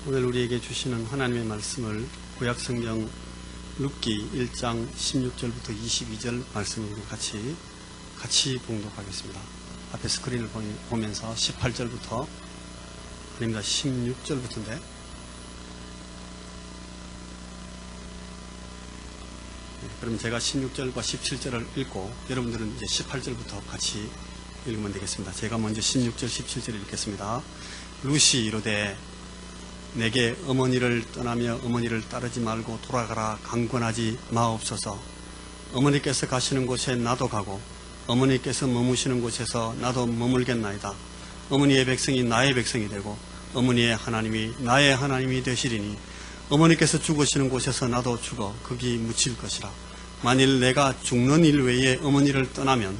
오늘 우리에게 주시는 하나님의 말씀을 구약성경 룻기 1장 16절부터 22절 말씀을 같이 봉독하겠습니다. 앞에 스크린을 보면서 18절부터 아닙니다. 16절부터인데 그럼 제가 16절과 17절을 읽고 여러분들은 이제 18절부터 같이 읽으면 되겠습니다. 제가 먼저 16절 17절 읽겠습니다. 룻이 이르되 내게 어머니를 떠나며 어머니를 따르지 말고 돌아가라 강권하지 마옵소서. 어머니께서 가시는 곳에 나도 가고 어머니께서 머무시는 곳에서 나도 머물겠나이다. 어머니의 백성이 나의 백성이 되고 어머니의 하나님이 나의 하나님이 되시리니 어머니께서 죽으시는 곳에서 나도 죽어 거기 묻힐 것이라. 만일 내가 죽는 일 외에 어머니를 떠나면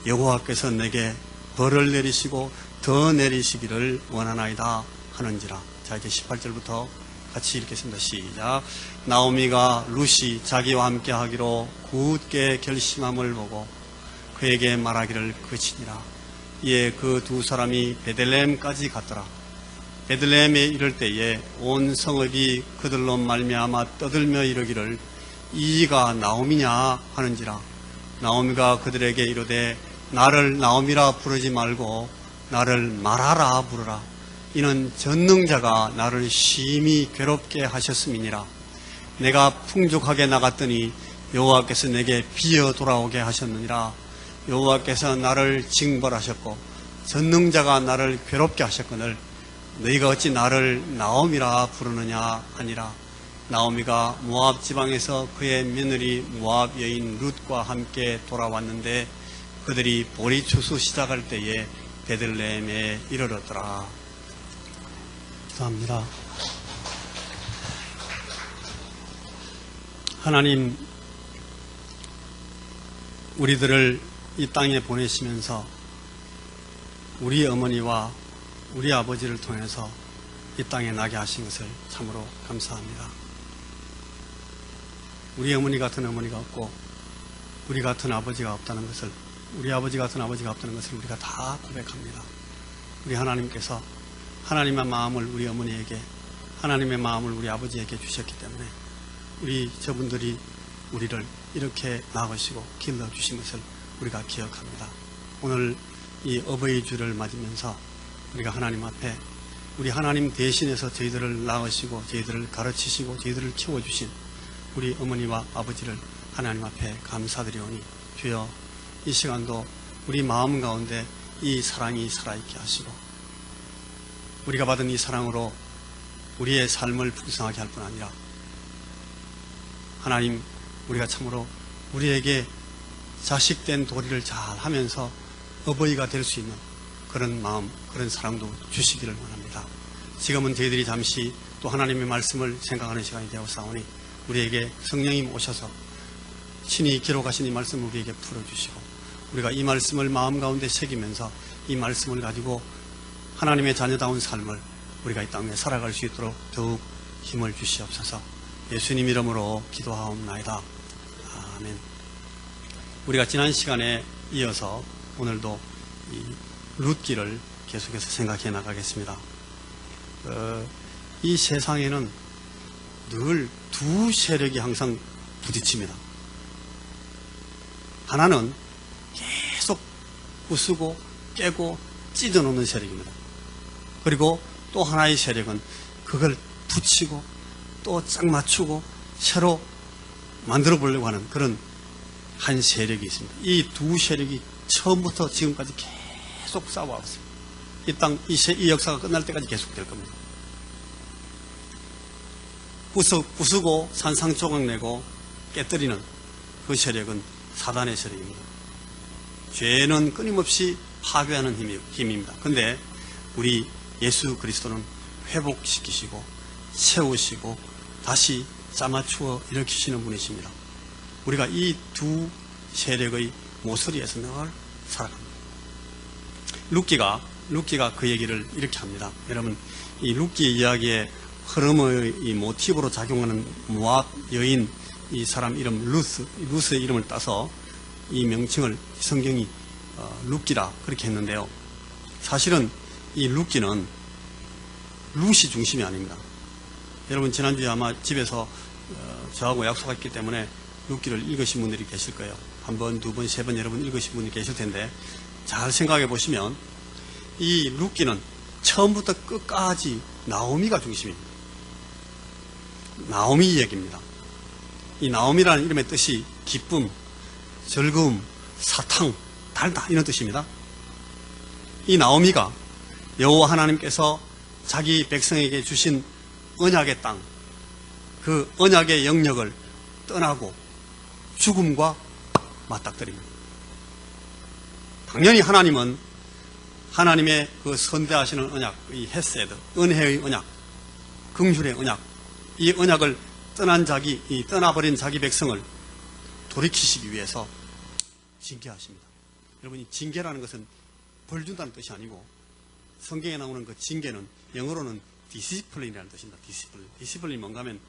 여호와께서 내게 벌을 내리시고 더 내리시기를 원하나이다 하는지라. 자, 이제 18절부터 같이 읽겠습니다. 시작. 나오미가 룻이 자기와 함께 하기로 굳게 결심함을 보고 그에게 말하기를 그치니라. 이에 그 두 사람이 베들레헴까지 갔더라. 베들레헴에 이를 때에 온 성읍이 그들로 말미암아 떠들며 이르기를 이가 나오미냐 하는지라. 나오미가 그들에게 이르되 나를 나오미라 부르지 말고 나를 마라라 부르라. 이는 전능자가 나를 심히 괴롭게 하셨음이니라. 내가 풍족하게 나갔더니 여호와께서 내게 비어 돌아오게 하셨느니라. 여호와께서 나를 징벌하셨고 전능자가 나를 괴롭게 하셨거늘 너희가 어찌 나를 나오미라 부르느냐 하니라. 나오미가 모압 지방에서 그의 며느리 모압 여인 룻과 함께 돌아왔는데 그들이 보리 추수 시작할 때에 베들레헴에 이르렀더라. 기도합니다. 하나님, 우리들을 이 땅에 보내시면서 우리 어머니와 우리 아버지를 통해서 이 땅에 나게 하신 것을 참으로 감사합니다. 우리 어머니 같은 어머니가 없고 우리 같은 아버지가 없다는 것을, 우리 아버지 같은 아버지가 없다는 것을 우리가 다 고백합니다. 우리 하나님께서 하나님의 마음을 우리 어머니에게, 하나님의 마음을 우리 아버지에게 주셨기 때문에 우리 저분들이 우리를 이렇게 낳으시고 길러주신 것을 우리가 기억합니다. 오늘 이 어버이 주를 맞으면서 우리가 하나님 앞에 우리 하나님 대신해서 저희들을 낳으시고 저희들을 가르치시고 저희들을 키워주신 우리 어머니와 아버지를 하나님 앞에 감사드리오니 주여 이 시간도 우리 마음 가운데 이 사랑이 살아있게 하시고 우리가 받은 이 사랑으로 우리의 삶을 풍성하게 할 뿐 아니라 하나님, 우리가 참으로 우리에게 자식된 도리를 잘 하면서 어버이가 될 수 있는 그런 마음, 그런 사랑도 주시기를 원합니다. 지금은 저희들이 잠시 또 하나님의 말씀을 생각하는 시간이 되었사오니 우리에게 성령님 오셔서 친히 기록하신 이 말씀을 우리에게 풀어주시고 우리가 이 말씀을 마음 가운데 새기면서 이 말씀을 가지고 하나님의 자녀다운 삶을 우리가 이 땅에 살아갈 수 있도록 더욱 힘을 주시옵소서. 예수님 이름으로 기도하옵나이다. 아멘. 우리가 지난 시간에 이어서 오늘도 이 룻기를 계속해서 생각해 나가겠습니다. 이 세상에는 늘 두 세력이 항상 부딪힙니다. 하나는 계속 부수고 깨고 찢어놓는 세력입니다. 그리고 또 하나의 세력은 그걸 붙이고 또 짝 맞추고 새로 만들어 보려고 하는 그런 한 세력이 있습니다. 이 두 세력이 처음부터 지금까지 계속 싸워왔어요. 이 역사가 끝날 때까지 계속될 겁니다. 부수고 산상조각 내고 깨뜨리는 그 세력은 사단의 세력입니다. 죄는 끊임없이 파괴하는 힘입니다. 그런데 우리 예수 그리스도는 회복시키시고 세우시고 다시 짜맞추어 일으키시는 분이십니다. 우리가 이 두 세력의 모서리에서 늘 살아갑니다. 룻기가 그 얘기를 이렇게 합니다. 여러분, 이 룻기 이야기의 흐름의 이 모티브로 작용하는 모압 여인 이 사람 이름 룻의 이름을 따서 이 명칭을 성경이 룻기라 그렇게 했는데요. 사실은 이 룻기는 룻이 중심이 아닙니다. 여러분 지난주에 아마 집에서 저하고 약속했기 때문에 룻기를 읽으신 분들이 계실 거예요. 한 번, 두 번, 세 번 여러분 읽으신 분이 계실 텐데 잘 생각해 보시면 이 룻기는 처음부터 끝까지 나오미가 중심입니다. 나오미 얘기입니다. 이 나오미라는 이름의 뜻이 기쁨, 즐거움, 사탕, 달다 이런 뜻입니다. 이 나오미가 여호와 하나님께서 자기 백성에게 주신 언약의 땅, 그 언약의 영역을 떠나고 죽음과 맞닥뜨립니다. 당연히 하나님은 하나님의 그 선대하시는 언약, 이 헤세드, 은혜의 언약, 긍휼의 언약, 이 언약을 떠나버린 자기 백성을 돌이키시기 위해서 징계하십니다. 여러분, 이 징계라는 것은 벌 준다는 뜻이 아니고 성경에 나오는 그 징계는 영어로는 디시플린이라는 뜻입니다. 디시플린. 디시플린이 뭔가 하면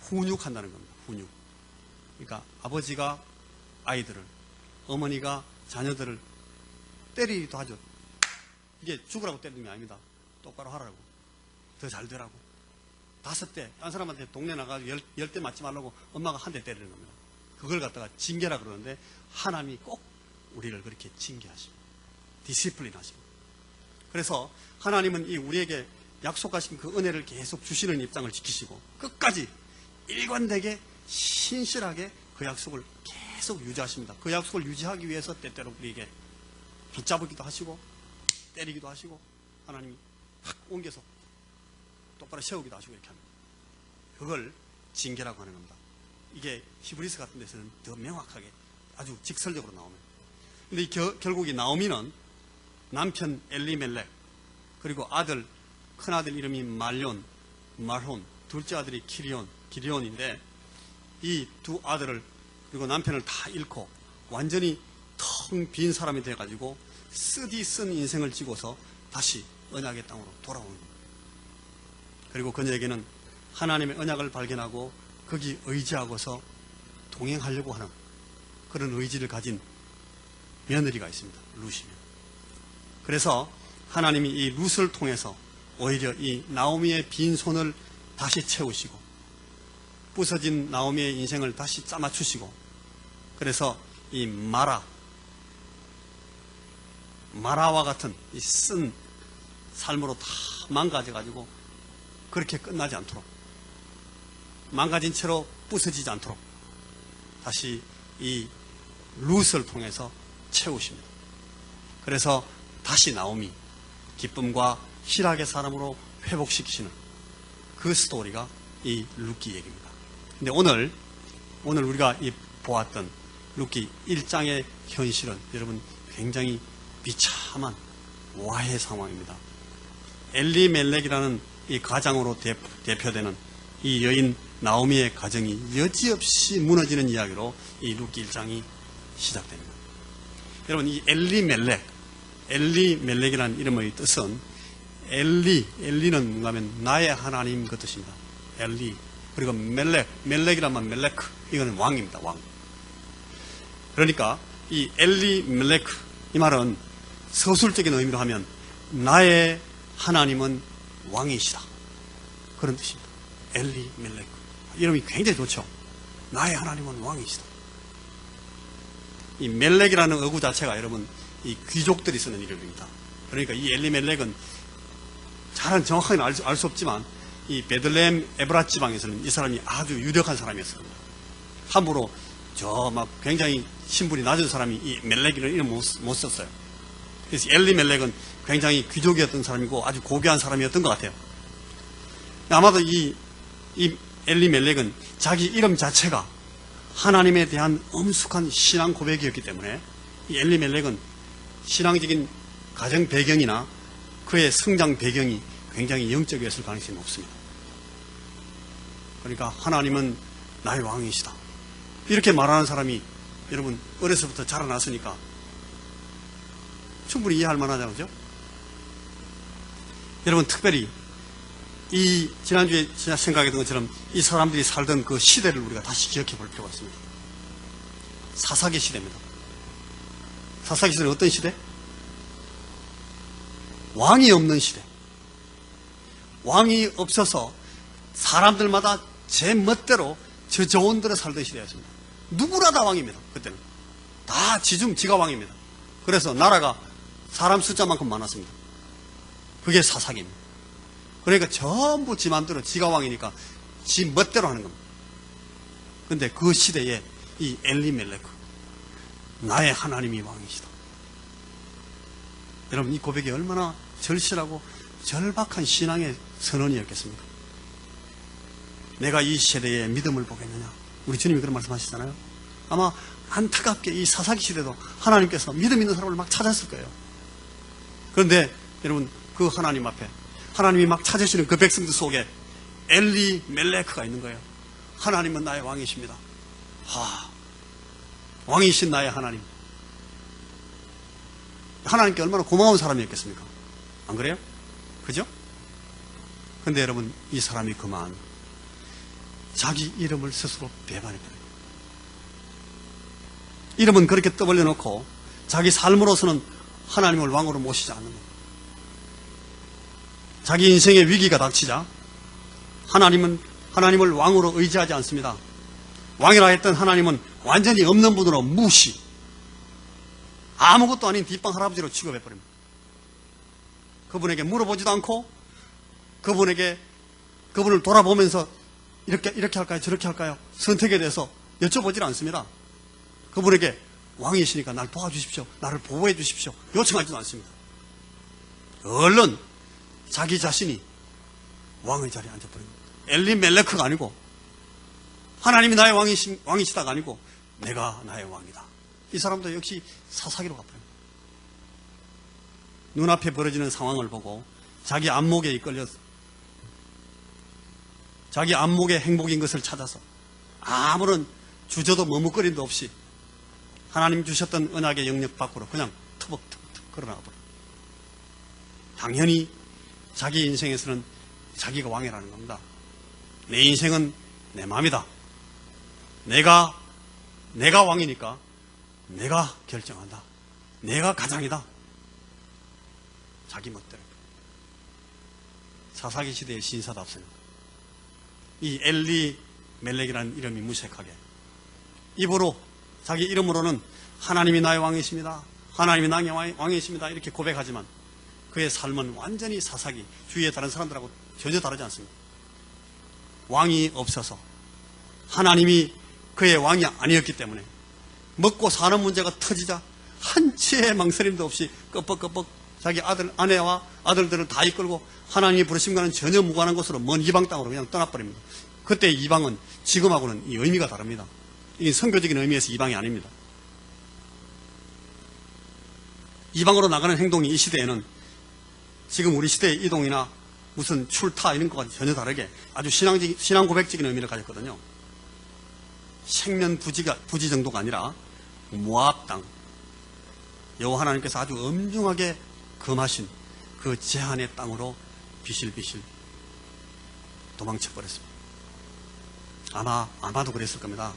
훈육한다는 겁니다. 훈육. 그러니까 아버지가 아이들을, 어머니가 자녀들을 때리기도 하죠. 이게 죽으라고 때리는 게 아닙니다. 똑바로 하라고. 더 잘 되라고. 5대, 딴 사람한테 동네 나가서 10대 맞지 말라고 엄마가 한 대 때리는 겁니다. 그걸 갖다가 징계라 그러는데 하나님이 꼭 우리를 그렇게 징계하십니다. 디시플린 하십니다. 그래서 하나님은 이 우리에게 약속하신 그 은혜를 계속 주시는 입장을 지키시고 끝까지 일관되게 신실하게 그 약속을 계속 유지하십니다. 그 약속을 유지하기 위해서 때때로 우리에게 붙잡기도 하시고 때리기도 하시고 하나님이 확 옮겨서 똑바로 세우기도 하시고 이렇게 합니다. 그걸 징계라고 하는 겁니다. 이게 히브리서 같은 데서는 더 명확하게 아주 직설적으로 나옵니다. 근데 결국 이 나오미는 남편 엘리멜렉, 그리고 아들, 큰아들 이름이 말론, 둘째 아들이 기리온인데 이 두 아들을 그리고 남편을 다 잃고 완전히 텅 빈 사람이 돼가지고 쓴 인생을 지고서 다시 언약의 땅으로 돌아오는 겁니다. 그리고 그녀에게는 하나님의 언약을 발견하고 거기 의지하고서 동행하려고 하는 그런 의지를 가진 며느리가 있습니다. 룻이면. 그래서 하나님이 이 룻을 통해서 오히려 이 나오미의 빈손을 다시 채우시고 부서진 나오미의 인생을 다시 짜맞추시고 그래서 이 마라와 같은 이 쓴 삶으로 다 망가져가지고 그렇게 끝나지 않도록 망가진 채로 부서지지 않도록 다시 이 룻을 통해서 채우십니다. 그래서 다시 나오미 기쁨과 희락의 사람으로 회복시키시는 그 스토리가 이 룻기 얘기입니다. 근데 오늘 우리가 보았던 룻기 1장의 현실은 여러분 굉장히 비참한 와해 상황입니다. 엘리멜렉이라는 이 가장으로 대표되는 이 여인 나오미의 가정이 여지없이 무너지는 이야기로 이 룻기 1장이 시작됩니다. 여러분 이 엘리멜렉이라는 이름의 뜻은 엘리는 뭔가 하면 나의 하나님 그 뜻입니다. 엘리. 그리고 멜렉이라면 멜레크. 이거는 왕입니다. 왕. 그러니까 이 엘리멜렉 이 말은 서술적인 의미로 하면 나의 하나님은 왕이시다. 그런 뜻입니다. 엘리멜렉. 이름이 굉장히 좋죠. 나의 하나님은 왕이시다. 이 멜렉이라는 어구 자체가 여러분 이 귀족들이 쓰는 이름입니다. 그러니까 이 엘리멜렉은 잘은 정확하게 알 수 없지만 이 베들레헴 에브라 지방에서는 이 사람이 아주 유력한 사람이었습니다. 함부로 저 막 굉장히 신분이 낮은 사람이 이 멜렉이라는 이름 못 썼어요. 그래서 엘리멜렉은 굉장히 귀족이었던 사람이고 아주 고귀한 사람이었던 것 같아요. 아마도 이 엘리멜렉은 자기 이름 자체가 하나님에 대한 엄숙한 신앙 고백이었기 때문에 이 엘리멜렉은 신앙적인 가정 배경이나 그의 성장 배경이 굉장히 영적이었을 가능성이 높습니다. 그러니까 하나님은 나의 왕이시다. 이렇게 말하는 사람이 여러분 어려서부터 자라났으니까 충분히 이해할 만하잖아요. 그죠? 여러분 특별히 이 지난주에 제가 생각했던 것처럼 이 사람들이 살던 그 시대를 우리가 다시 기억해 볼 필요가 있습니다. 사사기 시대입니다. 사사기 시대는 어떤 시대? 왕이 없는 시대. 왕이 없어서 사람들마다 제 멋대로 저 좋은 대로 살던 시대였습니다. 누구나 다 왕입니다. 그때는 다 지가 왕입니다. 그래서 나라가 사람 숫자만큼 많았습니다. 그게 사사기입니다. 그러니까 전부 지 맘대로 지가 왕이니까 지 멋대로 하는 겁니다. 근데 그 시대에 이 엘리멜레크, 나의 하나님이 왕이시다. 여러분, 이 고백이 얼마나 절실하고 절박한 신앙의 선언이었겠습니까? 내가 이 세대에 믿음을 보겠느냐? 우리 주님이 그런 말씀하시잖아요. 아마 안타깝게 이 사사기 시대도 하나님께서 믿음 있는 사람을 막 찾았을 거예요. 그런데 여러분, 그 하나님 앞에 하나님이 막 찾으시는 그 백성들 속에 엘리멜레크가 있는 거예요. 하나님은 나의 왕이십니다. 왕이신 나의 하나님. 하나님께 얼마나 고마운 사람이었겠습니까? 안 그래요? 그죠? 근데 여러분, 이 사람이 그만 자기 이름을 스스로 배반해버려요. 이름은 그렇게 떠벌려 놓고 자기 삶으로서는 하나님을 왕으로 모시지 않는 거예요. 자기 인생의 위기가 닥치자 하나님을 왕으로 의지하지 않습니다. 왕이라 했던 하나님은 완전히 없는 분으로 무시, 아무것도 아닌 뒷방 할아버지로 취급해버립니다. 그분에게 물어보지도 않고 그분을 돌아보면서 이렇게 할까요? 저렇게 할까요? 선택에 대해서 여쭤보질 않습니다. 그분에게 왕이시니까 날 도와주십시오, 나를 보호해 주십시오 요청하지도 않습니다. 얼른 자기 자신이 왕의 자리에 앉아버립니다. 엘리멜레크가 아니고 하나님이 나의 왕이시다가 아니고 내가 나의 왕이다. 이 사람도 역시 사사기로 가버립니다. 눈앞에 벌어지는 상황을 보고 자기 안목에 이끌려 자기 안목의 행복인 것을 찾아서 아무런 주저도 머뭇거림도 없이 하나님 주셨던 언약의 영역 밖으로 그냥 터벅터벅 걸어나가버려요. 당연히 자기 인생에서는 자기가 왕이라는 겁니다. 내 인생은 내 마음이다. 내가 왕이니까 내가 결정한다. 내가 가장이다. 자기 멋대로. 사사기 시대의 신사답습니다. 이 엘리멜렉이라는 이름이 무색하게 입으로 자기 이름으로는 하나님이 나의 왕이십니다. 하나님이 나의 왕이십니다. 이렇게 고백하지만 그의 삶은 완전히 사사기, 주위의 다른 사람들하고 전혀 다르지 않습니다. 왕이 없어서 하나님이 그의 왕이 아니었기 때문에 먹고 사는 문제가 터지자 한치의 망설임도 없이 끄뻑끄뻑 자기 아내와 아들들을 다 이끌고 하나님이 부르심과는 전혀 무관한 곳으로 먼 이방 땅으로 그냥 떠나버립니다. 그때 이방은 지금하고는 이 의미가 다릅니다. 이 선교적인 의미에서 이방이 아닙니다. 이방으로 나가는 행동이 이 시대에는 지금 우리 시대의 이동이나 무슨 출타 이런 것과 전혀 다르게 아주 신앙 고백적인 의미를 가졌거든요. 생면 부지 정도가 아니라 모압 땅, 여호와 하나님께서 아주 엄중하게 금하신 그 제한의 땅으로 비실비실 도망쳐버렸습니다. 아마도 그랬을 겁니다.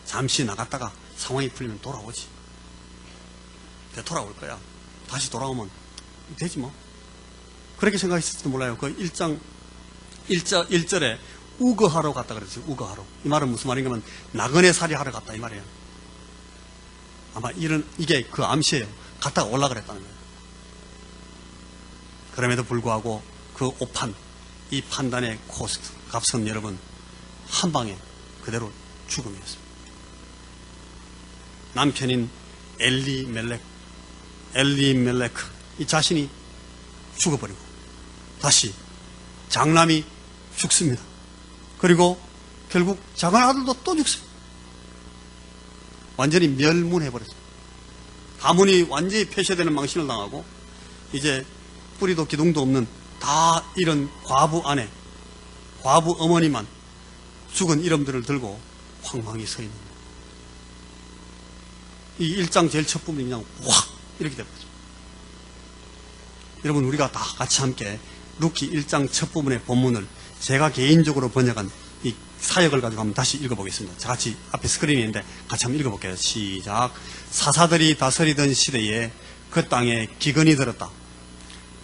잠시 나갔다가 상황이 풀리면 돌아오지. 돌아올 거야. 다시 돌아오면 되지 뭐. 그렇게 생각했을지도 몰라요. 그 1절에 우거하러 갔다 그랬어요. 우거하러. 이 말은 무슨 말인가 하면 나그네 살이 하러 갔다 이 말이에요. 아마 이게 그 암시예요. 갔다가 올라 그랬다는 거예요. 그럼에도 불구하고 그 오판, 이 판단의 코스트, 값은 여러분 한 방에 그대로 죽음이었습니다. 남편인 엘리멜레크 이 자신이 죽어버리고 다시 장남이 죽습니다. 그리고 결국 작은 아들도 또 죽습니다. 완전히 멸문해버렸습니다. 가문이 완전히 폐쇄되는 망신을 당하고 이제 뿌리도 기둥도 없는 다 이런 과부 어머니만 죽은 이름들을 들고 황망히 서 있는 거예요. 이 1장 제일 첫 부분이 그냥 확 이렇게 되버렸죠. 여러분, 우리가 다 같이 함께 루키 1장 첫 부분의 본문을 제가 개인적으로 번역한 이 사역을 가지고 한번 다시 읽어보겠습니다. 자, 같이 앞에 스크린이 있는데 같이 한번 읽어볼게요. 시작. 사사들이 다스리던 시대에 그 땅에 기근이 들었다.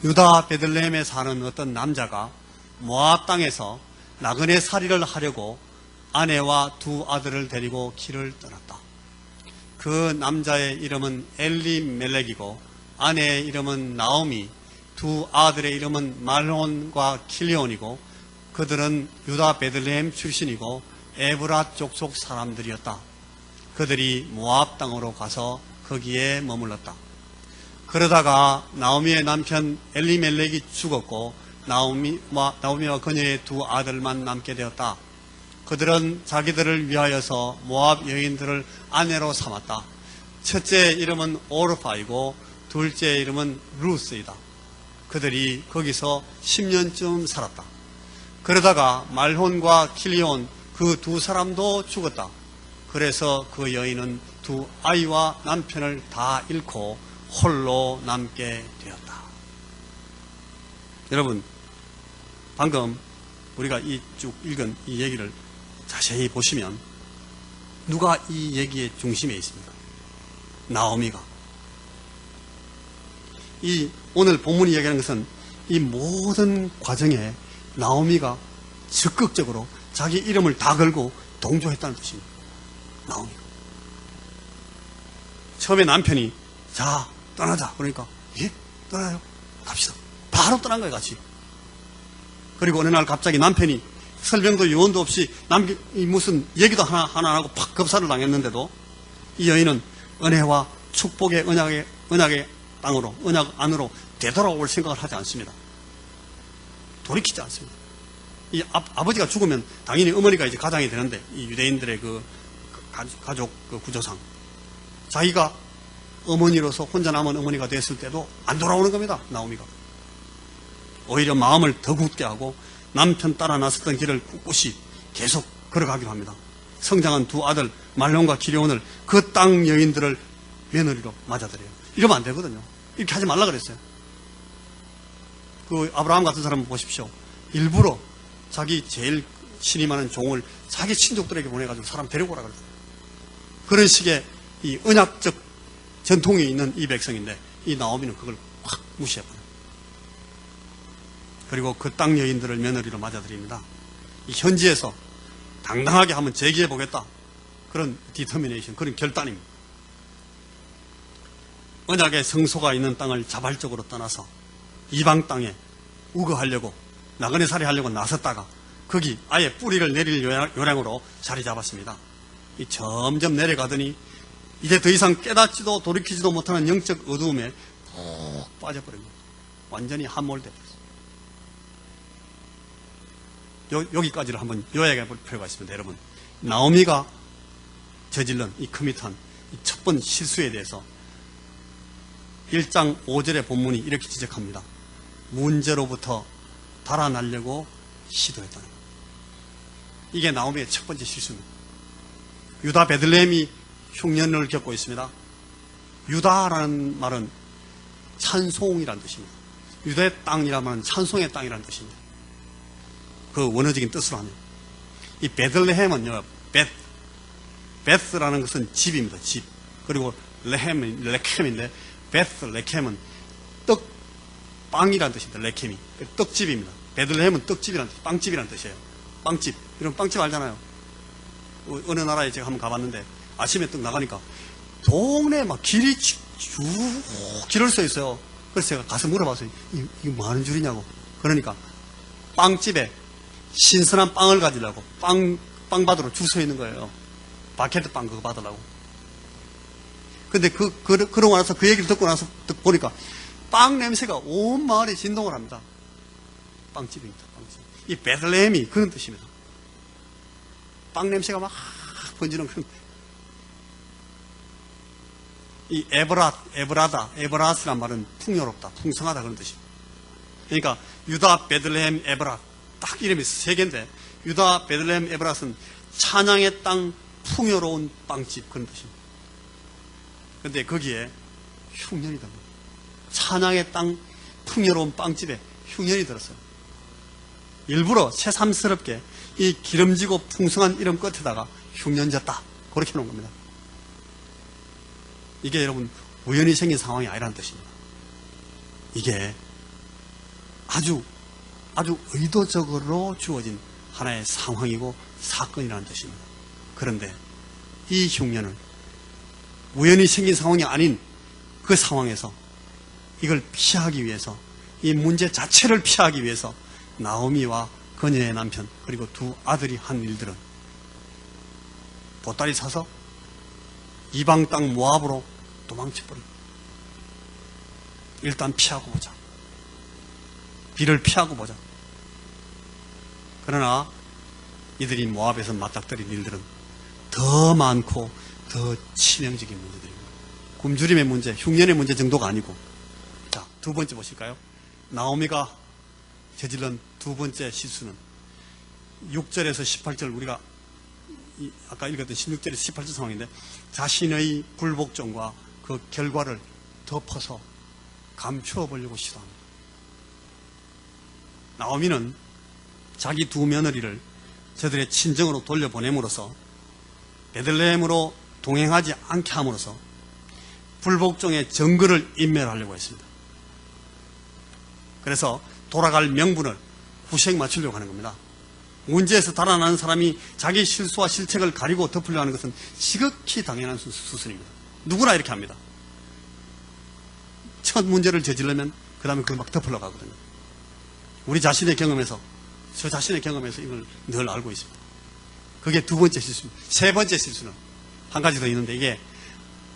유다 베들레헴에 사는 어떤 남자가 모압 땅에서 나그네 살이를 하려고 아내와 두 아들을 데리고 길을 떠났다. 그 남자의 이름은 엘리멜렉이고 아내의 이름은 나오미, 두 아들의 이름은 말혼과 킬리온이고 그들은 유다 베들레헴 출신이고 에브라 족속 사람들이었다. 그들이 모압 땅으로 가서 거기에 머물렀다. 그러다가 나오미의 남편 엘리멜렉이 죽었고 나오미와 그녀의 두 아들만 남게 되었다. 그들은 자기들을 위하여서 모압 여인들을 아내로 삼았다. 첫째의 이름은 오르파이고 둘째의 이름은 루스이다. 그들이 거기서 10년쯤 살았다. 그러다가 말혼과 킬리온 그 두 사람도 죽었다. 그래서 그 여인은 두 아이와 남편을 다 잃고 홀로 남게 되었다. 여러분, 방금 우리가 이 쭉 읽은 이 얘기를 자세히 보시면 누가 이 얘기의 중심에 있습니까? 나오미가. 이 오늘 본문이 얘기하는 것은 이 모든 과정에 나오미가 적극적으로 자기 이름을 다 걸고 동조했다는 뜻입니다. 나오미가. 처음에 남편이 자 떠나자 그러니까 예? 떠나요? 갑시다. 바로 떠난 거예요, 같이. 그리고 어느 날 갑자기 남편이 설명도 유언도 없이 무슨 얘기도 하나 안 하고 팍 겁사를 당했는데도 이 여인은 은혜와 축복의 언약의 땅으로, 언약 안으로 되돌아올 생각을 하지 않습니다. 돌이키지 않습니다. 이 아버지가 죽으면 당연히 어머니가 이제 가장이 되는데, 이 유대인들의 가족 구조상. 자기가 어머니로서 혼자 남은 어머니가 됐을 때도 안 돌아오는 겁니다, 나오미가. 오히려 마음을 더 굳게 하고 남편 따라 나섰던 길을 꿋꿋이 계속 걸어가기로 합니다. 성장한 두 아들 말론과 기레온을 그 땅 여인들을 며느리로 맞아들여요. 이러면 안 되거든요. 이렇게 하지 말라 그랬어요. 그 아브라함 같은 사람을 보십시오. 일부러 자기 제일 신임하는 종을 자기 친족들에게 보내가지고 사람 데리고 오라 그랬어요. 그런 식의 이 언약적 전통이 있는 이 백성인데 이 나오미는 그걸 확 무시해버려요. 그리고 그 땅 여인들을 며느리로 맞아들입니다. 이 현지에서 당당하게 한번 제기해보겠다. 그런 디터미네이션, 그런 결단입니다. 언약의 성소가 있는 땅을 자발적으로 떠나서 이방 땅에 우거하려고, 나그네살이 하려고 나섰다가 거기 아예 뿌리를 내릴 요량으로 자리 잡았습니다. 이 점점 내려가더니 이제 더 이상 깨닫지도 돌이키지도 못하는 영적 어두움에 푹 빠져버립니다. 완전히 함몰되었습니다. 여기까지를 한번 요약해 볼 필요가 있습니다. 여러분, 나오미가 저질른 이 커밋한 이 첫 번째 실수에 대해서 1장 5절의 본문이 이렇게 지적합니다. 문제로부터 달아나려고 시도했다는 것. 이게 나오미의 첫 번째 실수입니다. 유다 베들레헴이 흉년을 겪고 있습니다. 유다라는 말은 찬송이라는 뜻입니다. 유다의 땅이라는 말은 찬송의 땅이라는 뜻입니다. 그 원어적인 뜻으로 하면. 이 베들레헴은요, 베스라는 것은 집입니다, 집. 그리고 레켐인데, 레켐은 빵이라는 뜻입니다, 레켐이. 떡집입니다. 베들레헴은 떡집이라는 뜻, 빵집이라는 뜻이에요. 빵집. 이런 빵집 알잖아요. 어느 나라에 제가 한번 가봤는데, 아침에 떡 나가니까, 동네에 막 길이 쭉 길을 써 있어요. 그래서 제가 가서 물어봤어요. 이거 뭐 하는 줄이냐고. 그러니까, 빵집에 신선한 빵을 가지려고 빵 받으러 줄 서 있는 거예요. 바게트 빵 그거 받으려고. 근데 그러고 나서 그 얘기를 듣고 나서 보니까 빵 냄새가 온 마을에 진동을 합니다. 빵집입니다, 빵집. 이 베들레헴이 그런 뜻입니다. 빵 냄새가 막 번지는 그런. 이 에브라스란 말은 풍요롭다, 풍성하다 그런 뜻입니다. 그러니까 유다, 베들레헴, 에브라 딱 이름이 세 개인데 유다, 베들레헴, 에브라스는 찬양의 땅, 풍요로운 빵집 그런 뜻입니다. 그런데 거기에 흉년이 듭니다. 찬양의 땅, 풍요로운 빵집에 흉년이 들었어요. 일부러 새삼스럽게 이 기름지고 풍성한 이름 끝에다가 흉년졌다 그렇게 놓은 겁니다. 이게 여러분 우연히 생긴 상황이 아니라는 뜻입니다. 이게 아주 아주 의도적으로 주어진 하나의 상황이고 사건이라는 뜻입니다. 그런데 이 흉년을 우연히 생긴 상황이 아닌 그 상황에서 이걸 피하기 위해서, 이 문제 자체를 피하기 위해서 나오미와 그녀의 남편 그리고 두 아들이 한 일들은 보따리 사서 이방 땅 모압으로 도망쳐버립니다. 일단 피하고 보자. 비를 피하고 보자. 그러나 이들이 모압에서 맞닥뜨린 일들은 더 많고 더 치명적인 문제들입니다. 굶주림의 문제, 흉년의 문제 정도가 아니고. 자, 두 번째 보실까요? 나오미가 저질른 두 번째 실수는 6절에서 18절, 우리가 아까 읽었던 16절에서 18절 상황인데, 자신의 불복종과 그 결과를 덮어서 감추어 보려고 시도합니다. 나오미는 자기 두 며느리를 저들의 친정으로 돌려보냄으로써 베들레헴으로 동행하지 않게 함으로써 불복종의 증거를 인멸하려고 했습니다. 그래서 돌아갈 명분을 후색 맞추려고 하는 겁니다. 문제에서 달아나는 사람이 자기 실수와 실책을 가리고 덮으려고 하는 것은 지극히 당연한 수순입니다. 누구나 이렇게 합니다. 첫 문제를 저지르면 그 다음에 그걸 막 덮으려고 하거든요. 우리 자신의 경험에서, 저 자신의 경험에서 이걸 늘 알고 있습니다. 그게 두 번째 실수입니다. 세 번째 실수는 한 가지 더 있는데, 이게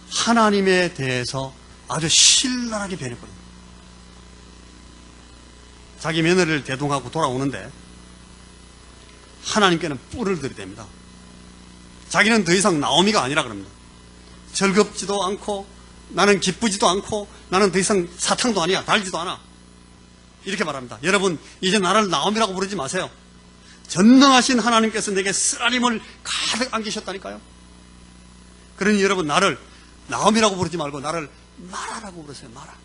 하나님에 대해서 아주 신랄하게 변해버립니다. 자기 며느리를 대동하고 돌아오는데 하나님께는 뿔을 들이댑니다. 자기는 더 이상 나오미가 아니라 그럽니다. 즐겁지도 않고 나는 기쁘지도 않고 나는 더 이상 사탕도 아니야, 달지도 않아, 이렇게 말합니다. 여러분, 이제 나를 나오미라고 부르지 마세요. 전능하신 하나님께서 내게 쓰라림을 가득 안기셨다니까요. 그러니 여러분, 나를 나오미라고 부르지 말고 나를 마라라고 부르세요. 마라.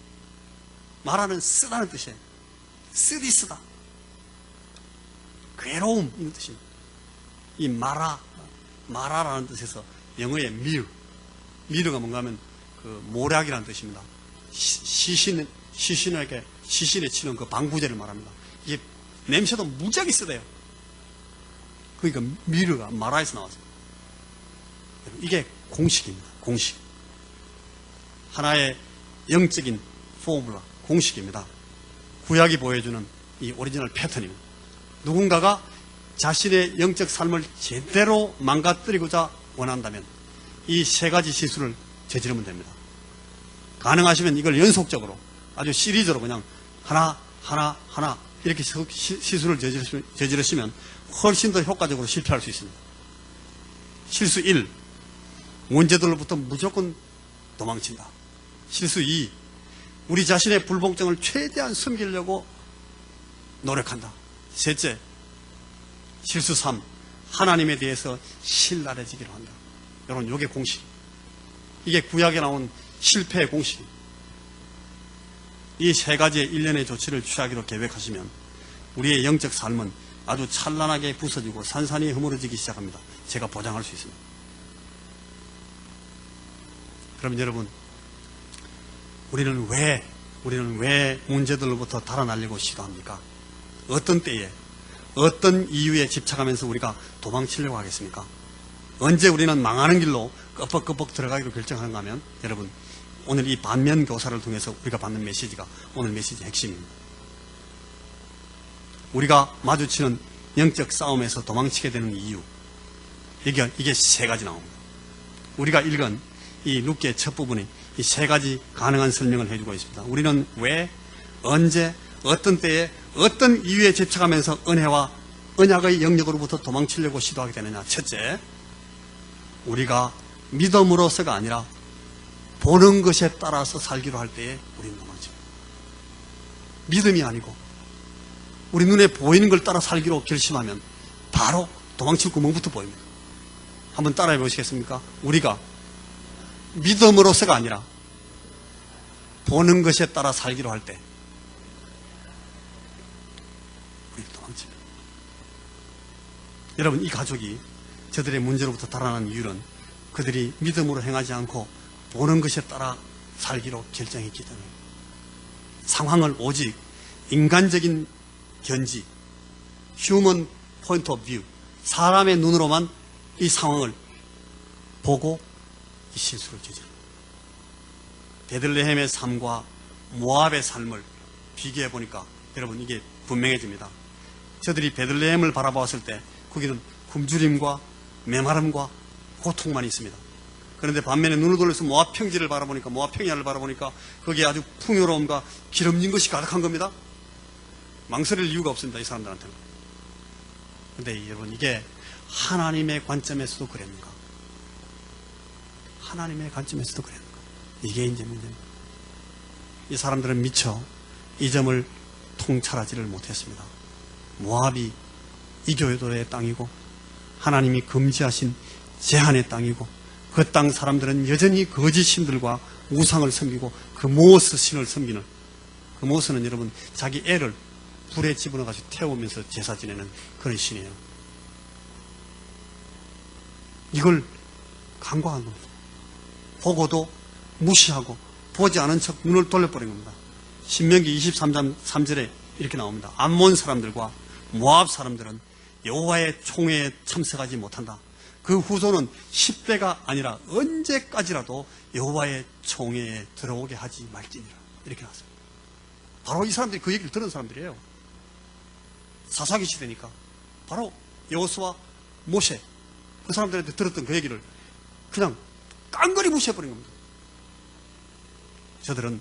마라는 쓰다는 뜻이에요. 쓰디쓰다, 괴로움, 이런 뜻입니다. 이 마라라는 뜻에서 영어의 미르가 뭔가 하면 그 모략이라는 뜻입니다. 시신에 치는 그 방부제를 말합니다. 이게 냄새도 무지하게 쓰대요. 그러니까 미르가 마라에서 나왔어요. 이게 공식입니다. 공식. 하나의 영적인 포뮬라, 공식입니다. 구약이 보여주는 이 오리지널 패턴입니다. 누군가가 자신의 영적 삶을 제대로 망가뜨리고자 원한다면 이 세 가지 실수를 저지르면 됩니다. 가능하시면 이걸 연속적으로 아주 시리즈로 그냥 하나 이렇게 실수를 저지르시면 훨씬 더 효과적으로 실패할 수 있습니다. 실수 1, 문제들로부터 무조건 도망친다. 실수 2, 우리 자신의 불복종을 최대한 숨기려고 노력한다. 셋째, 실수 3, 하나님에 대해서 신랄해지기로 한다. 여러분, 이게 공식. 이게 구약에 나온 실패의 공식입니다. 이 세 가지의 일련의 조치를 취하기로 계획하시면 우리의 영적 삶은 아주 찬란하게 부서지고 산산이 허물어지기 시작합니다. 제가 보장할 수 있습니다. 그럼 여러분, 우리는 왜 문제들로부터 달아나려고 시도합니까? 어떤 때에, 어떤 이유에 집착하면서 우리가 도망치려고 하겠습니까? 언제 우리는 망하는 길로 끄벅끄벅 들어가기로 결정하는가 하면, 여러분, 오늘 이 반면 교사를 통해서 우리가 받는 메시지가 오늘 메시지의 핵심입니다. 우리가 마주치는 영적 싸움에서 도망치게 되는 이유, 이게 세 가지 나옵니다. 우리가 읽은 이 룻기의 첫 부분이 이 세 가지 가능한 설명을 해주고 있습니다. 우리는 왜, 언제, 어떤 때에, 어떤 이유에 집착하면서 은혜와 언약의 영역으로부터 도망치려고 시도하게 되느냐. 첫째, 우리가 믿음으로서가 아니라 보는 것에 따라서 살기로 할 때에 우리는 도망칩니다. 믿음이 아니고 우리 눈에 보이는 걸 따라 살기로 결심하면 바로 도망칠 구멍부터 보입니다. 한번 따라해 보시겠습니까? 우리가 믿음으로서가 아니라 보는 것에 따라 살기로 할 때 우리 도망칩니다. 여러분, 이 가족이 저들의 문제로부터 달아난 이유는 그들이 믿음으로 행하지 않고 보는 것에 따라 살기로 결정했기 때문에, 상황을 오직 인간적인 견지, 휴먼 포인트 오브 뷰, 사람의 눈으로만 이 상황을 보고 이 실수를 저지릅니다. 베들레헴의 삶과 모압의 삶을 비교해 보니까 여러분 이게 분명해집니다. 저들이 베들레헴을 바라보았을 때 거기는 굶주림과 메마름과 고통만 있습니다. 그런데 반면에 눈을 돌려서 모압 평지를 바라보니까, 모압 평야를 바라보니까 거기에 아주 풍요로움과 기름진 것이 가득한 겁니다. 망설일 이유가 없습니다, 이 사람들한테는. 그런데 여러분, 이게 하나님의 관점에서도 그랬는가? 하나님의 관점에서도 그랬는가? 이게 이제 문제입니다. 이 사람들은 미처 이 점을 통찰하지를 못했습니다. 모압이 이교도의 땅이고 하나님이 금지하신 제한의 땅이고, 그 땅 사람들은 여전히 거짓 신들과 우상을 섬기고 그모스 신을 섬기는, 그모스는 여러분 자기 애를 불에 집어넣어가지고 태우면서 제사 지내는 그런 신이에요. 이걸 간과한 겁니다. 보고도 무시하고 보지 않은 척 눈을 돌려버린 겁니다. 신명기 23장 3절에 이렇게 나옵니다. 암몬 사람들과 모압 사람들은 여호와의 총회에 참석하지 못한다. 그 후손은 10대가 아니라 언제까지라도 여호와의 총회에 들어오게 하지 말지니라. 이렇게 나왔습니다. 바로 이 사람들이 그 얘기를 들은 사람들이에요. 사사기 시대니까 바로 여호수아, 모세, 그 사람들한테 들었던 그 얘기를 그냥 깡그리 무시해버린 겁니다. 저들은,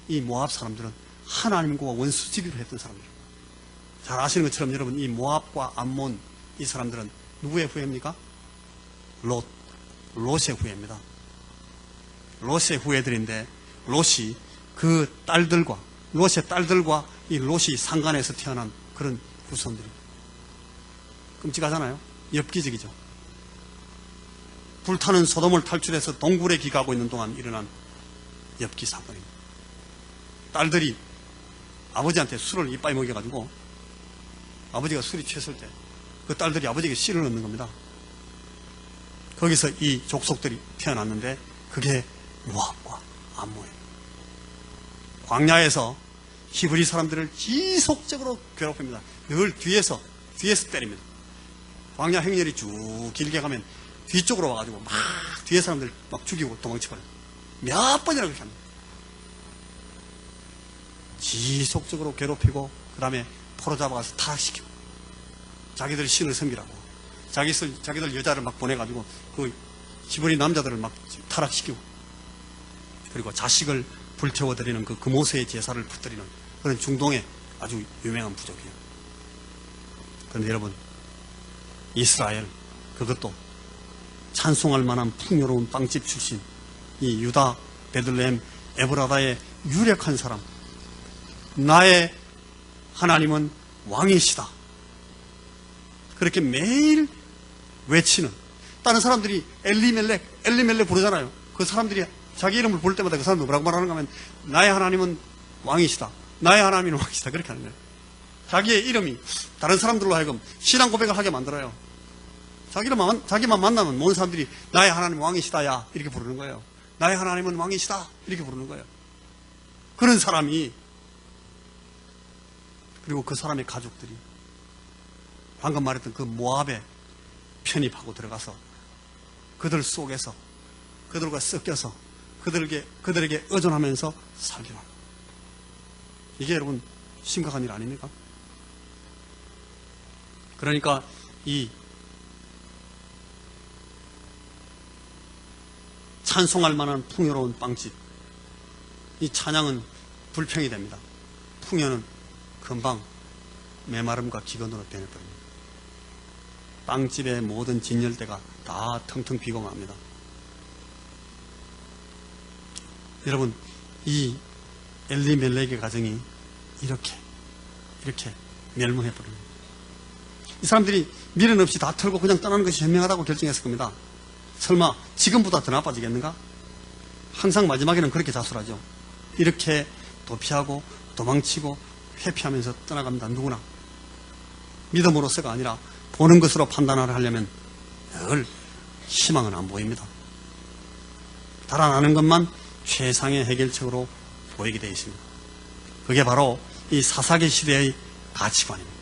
이 모압 사람들은 하나님과 원수지기로 했던 사람들입니다. 잘 아시는 것처럼 여러분, 이 모압과 암몬, 이 사람들은 누구의 후예입니까? 롯의 후예입니다. 롯의 후예들인데, 롯이 그 딸들과, 롯의 딸들과 이 롯이 상간에서 태어난 그런 후손들입니다. 끔찍하잖아요? 엽기적이죠. 불타는 소돔을 탈출해서 동굴에 기가하고 있는 동안 일어난 엽기 사건입니다. 딸들이 아버지한테 술을 이빠이 먹여가지고 아버지가 술이 취했을 때 그 딸들이 아버지에게 씨를 넣는 겁니다. 거기서 이 족속들이 태어났는데 그게 모압과 암몬이에요. 광야에서 히브리 사람들을 지속적으로 괴롭힙니다. 늘 뒤에서 때립니다. 광야 행렬이 쭉 길게 가면 뒤쪽으로 와가지고 막 뒤에 사람들 막 죽이고 도망쳐버려요. 몇 번이나 그렇게 합니다. 지속적으로 괴롭히고 그 다음에 포로 잡아가서 타락시키고, 자기들 신을 섬기라고 자기들 여자를 막 보내가지고 그 히브리 남자들을 막 타락시키고, 그리고 자식을 불태워드리는 그 금오세의 제사를 붙들이는 그런 중동의 아주 유명한 부족이에요. 그런데 여러분, 이스라엘, 그것도 찬송할 만한 풍요로운 빵집 출신, 이 유다 베들레헴 에브라다의 유력한 사람, 나의 하나님은 왕이시다, 그렇게 매일 외치는, 다른 사람들이 엘리멜렉 부르잖아요. 그 사람들이 자기 이름을 부를 때마다 그 사람들 뭐라고 말하는가 하면 나의 하나님은 왕이시다, 나의 하나님은 왕이시다, 그렇게 하는 거예요. 자기의 이름이 다른 사람들로 하여금 신앙 고백을 하게 만들어요. 자기만 만나면 모든 사람들이 나의 하나님 왕이시다 야 이렇게 부르는 거예요. 나의 하나님은 왕이시다 이렇게 부르는 거예요. 그런 사람이, 그리고 그 사람의 가족들이 방금 말했던 그 모압에 편입하고 들어가서 그들 속에서 그들과 섞여서 그들에게 의존하면서 살기로 합니다. 이게 여러분 심각한 일 아닙니까? 그러니까 이 찬송할 만한 풍요로운 빵집, 이 찬양은 불평이 됩니다. 풍요는 금방 메마름과 기근으로 변해버립니다. 빵집의 모든 진열대가 다 텅텅 비고 맙니다. 여러분, 이 엘리멜렉의 가정이 이렇게 멸망해버립니다. 이 사람들이 미련 없이 다 털고 그냥 떠나는 것이 현명하다고 결정했을 겁니다. 설마 지금보다 더 나빠지겠는가? 항상 마지막에는 그렇게 자수하죠. 이렇게 도피하고 도망치고 회피하면서 떠나갑니다. 누구나. 믿음으로서가 아니라 보는 것으로 판단을 하려면 늘 희망은 안 보입니다. 달아나는 것만 최상의 해결책으로 보이게 되어 있습니다. 그게 바로 이 사사기 시대의 가치관입니다.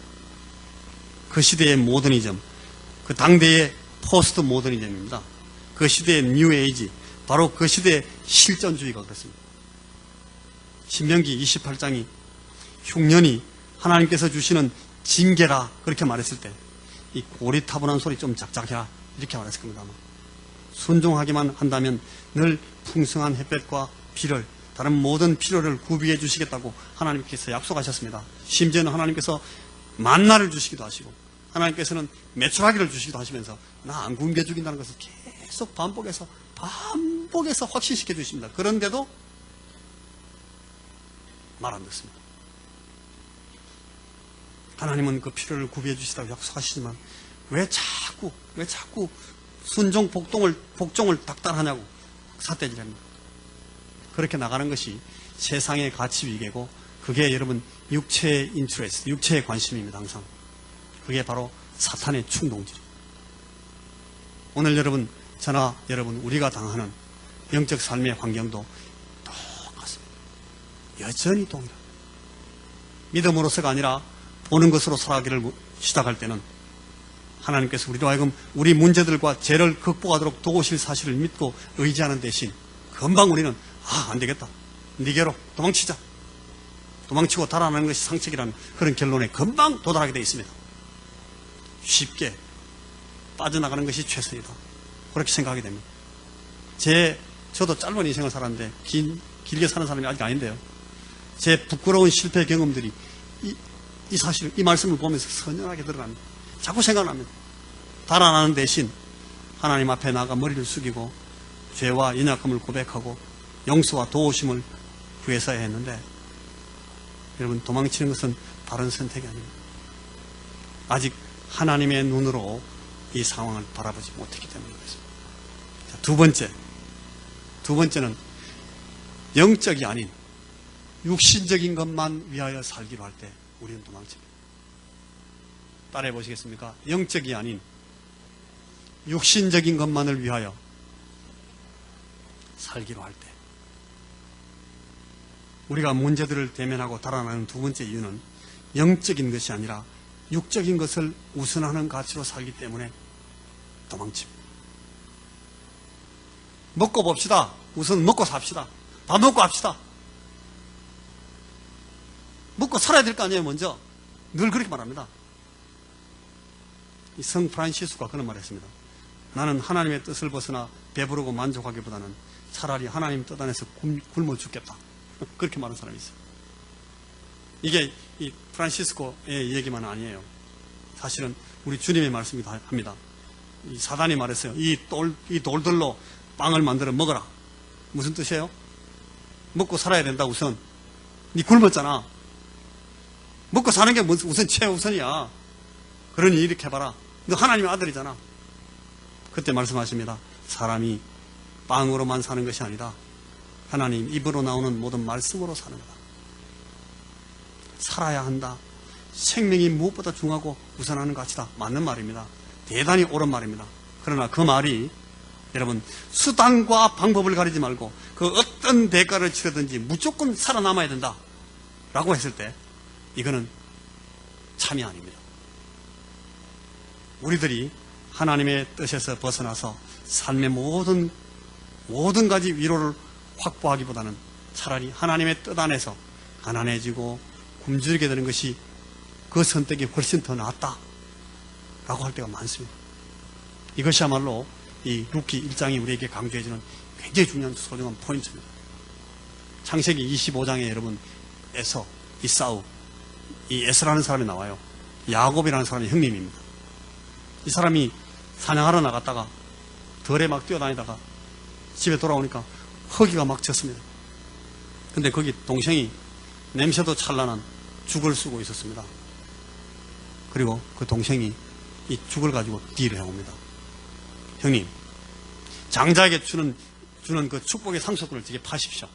그 시대의 모더니즘, 그 당대의 포스트 모더니즘입니다. 그 시대의 뉴 에이지, 바로 그 시대의 실존주의가 그렇습니다. 신명기 28장이 흉년이 하나님께서 주시는 징계라 그렇게 말했을 때 이 고리타분한 소리 좀 작작해라 이렇게 말했을 겁니다. 아마. 순종하기만 한다면 늘 풍성한 햇볕과 비를, 다른 모든 필요를 구비해 주시겠다고 하나님께서 약속하셨습니다. 심지어는 하나님께서 만나를 주시기도 하시고 하나님께서는 메추라기를 주시기도 하시면서 나 안 굶겨 죽인다는 것을 계속 반복해서 확신시켜 주십니다. 그런데도 말 안 듣습니다. 하나님은 그 필요를 구비해 주시다고 약속하시지만 왜 자꾸 순종 복종을 닥달하냐고 삿대질합니다. 그렇게 나가는 것이 세상의 가치 위계고 그게 여러분 육체의 인트레스트, 육체의 관심입니다. 항상 그게 바로 사탄의 충동질입니다. 오늘 여러분, 저나 여러분 우리가 당하는 영적 삶의 환경도 똑같습니다. 여전히 동일합니다. 믿음으로서가 아니라 보는 것으로 살아가기를 시작할 때는 하나님께서 우리로 하여금 우리 문제들과 죄를 극복하도록 도우실 사실을 믿고 의지하는 대신 금방 우리는 안 되겠다, 니게로 도망치자, 도망치고 달아나는 것이 상책이라는 그런 결론에 금방 도달하게 되어 있습니다. 쉽게 빠져나가는 것이 최선이다, 그렇게 생각하게 됩니다. 저도 짧은 인생을 살았는데 길게 사는 사람이 아직 아닌데요, 제 부끄러운 실패 경험들이 이 사실, 이 말씀을 보면서 선연하게 들어갑니다. 자꾸 생각납니다. 달아나는 대신 하나님 앞에 나가 머리를 숙이고 죄와 연약함을 고백하고 용서와 도우심을 구해서야 했는데, 여러분, 도망치는 것은 바른 선택이 아닙니다. 아직 하나님의 눈으로 이 상황을 바라보지 못했기 때문에 그렇습니다. 자, 두 번째는 영적이 아닌 육신적인 것만 위하여 살기로 할 때 우리는 도망칩니다. 따라해 보시겠습니까? 영적이 아닌 육신적인 것만을 위하여 살기로 할 때 우리가 문제들을 대면하고 달아나는 두 번째 이유는 영적인 것이 아니라 육적인 것을 우선하는 가치로 살기 때문에 도망칩니다. 먹고 봅시다. 우선 먹고 삽시다. 밥 먹고 합시다. 먹고 살아야 될 거 아니에요, 먼저. 늘 그렇게 말합니다. 이 성 프란시스코가 그런 말을 했습니다. 나는 하나님의 뜻을 벗어나 배부르고 만족하기보다는 차라리 하나님 뜻 안에서 굶어 죽겠다. 그렇게 말하는 사람이 있어요. 이게 이 프란시스코의 얘기만 아니에요. 사실은 우리 주님의 말씀이기도 합니다. 이 사단이 말했어요. 이 돌들로 빵을 만들어 먹어라. 무슨 뜻이에요? 먹고 살아야 된다, 우선. 니 굶었잖아. 먹고 사는 게 우선 최우선이야. 그러니 이렇게 해봐라. 너 하나님의 아들이잖아. 그때 말씀하십니다. 사람이 빵으로만 사는 것이 아니라 하나님 입으로 나오는 모든 말씀으로 사는 거다. 살아야 한다. 생명이 무엇보다 중요하고 우선하는 가치다. 맞는 말입니다. 대단히 옳은 말입니다. 그러나 그 말이 여러분 수단과 방법을 가리지 말고 그 어떤 대가를 치르든지 무조건 살아남아야 된다 라고 했을 때 이거는 참이 아닙니다. 우리들이 하나님의 뜻에서 벗어나서 삶의 모든 가지 위로를 확보하기보다는 차라리 하나님의 뜻 안에서 가난해지고 굶주리게 되는 것이 그 선택이 훨씬 더 낫다 라고 할 때가 많습니다. 이것이야말로 이 루키 1장이 우리에게 강조해주는 굉장히 중요한 소중한 포인트입니다. 창세기 25장에 여러분 에서, 이사우, 이 에서라는 사람이 나와요. 야곱이라는 사람이 형님입니다. 이 사람이 사냥하러 나갔다가 덜에 막 뛰어다니다가 집에 돌아오니까 허기가 막 졌습니다. 근데 거기 동생이 냄새도 찬란한 죽을 쓰고 있었습니다. 그리고 그 동생이 이 죽을 가지고 딜을 해옵니다. 형님, 장자에게 주는 그 축복의 상속들을 되게 파십시오.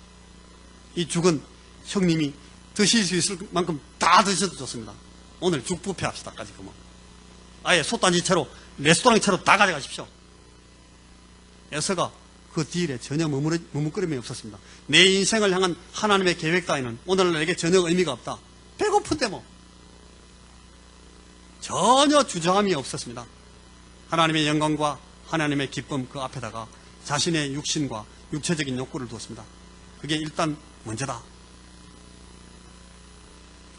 이 죽은 형님이 드실 수 있을 만큼 다 드셔도 좋습니다. 오늘 죽 뷔페 합시다까지 그만. 아예 솥단지채로 레스토랑채로 다 가져가십시오. 에서가 그 딜에 전혀 머뭇거림이 없었습니다. 내 인생을 향한 하나님의 계획 따위는 오늘날 내게 전혀 의미가 없다. 배고픈데 뭐. 전혀 주저함이 없었습니다. 하나님의 영광과 하나님의 기쁨 그 앞에다가 자신의 육신과 육체적인 욕구를 두었습니다. 그게 일단 먼저다.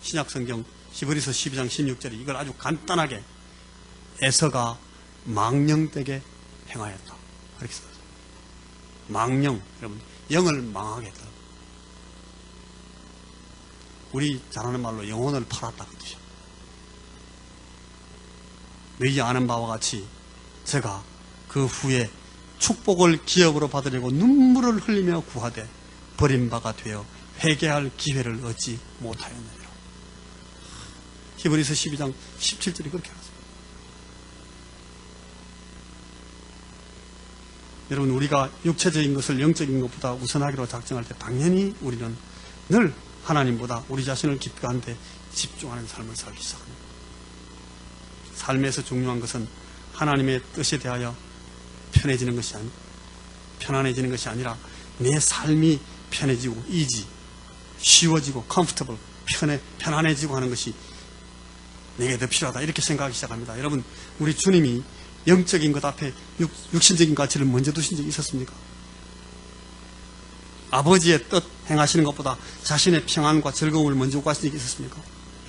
신약성경 히브리서 12장 16절이 이걸 아주 간단하게 에서가 망령되게 행하였다. 그렇게 써요. 망령, 여러분, 영을 망하게 했다. 우리 잘하는 말로 영혼을 팔았다 그 뜻이야. 너희 아는 바와 같이 제가 그 후에 축복을 기업으로 받으려고 눈물을 흘리며 구하되 버림바가 되어 회개할 기회를 얻지 못하였느니라. 히브리서 12장 17절이 그렇게 하습니다. 여러분, 우리가 육체적인 것을 영적인 것보다 우선하기로 작정할 때 당연히 우리는 늘 하나님보다 우리 자신을 기뻐하는 데 집중하는 삶을 살기 시작합니다. 삶에서 중요한 것은 하나님의 뜻에 대하여 편해지는 것이 편안해지는 것이 아니라 내 삶이 편해지고 이지, 쉬워지고 comfortable, 편안해지고 하는 것이 내게 더 필요하다 이렇게 생각하기 시작합니다. 여러분, 우리 주님이 영적인 것 앞에 육신적인 가치를 먼저 두신 적이 있었습니까? 아버지의 뜻 행하시는 것보다 자신의 평안과 즐거움을 먼저 구하신 적이 있었습니까?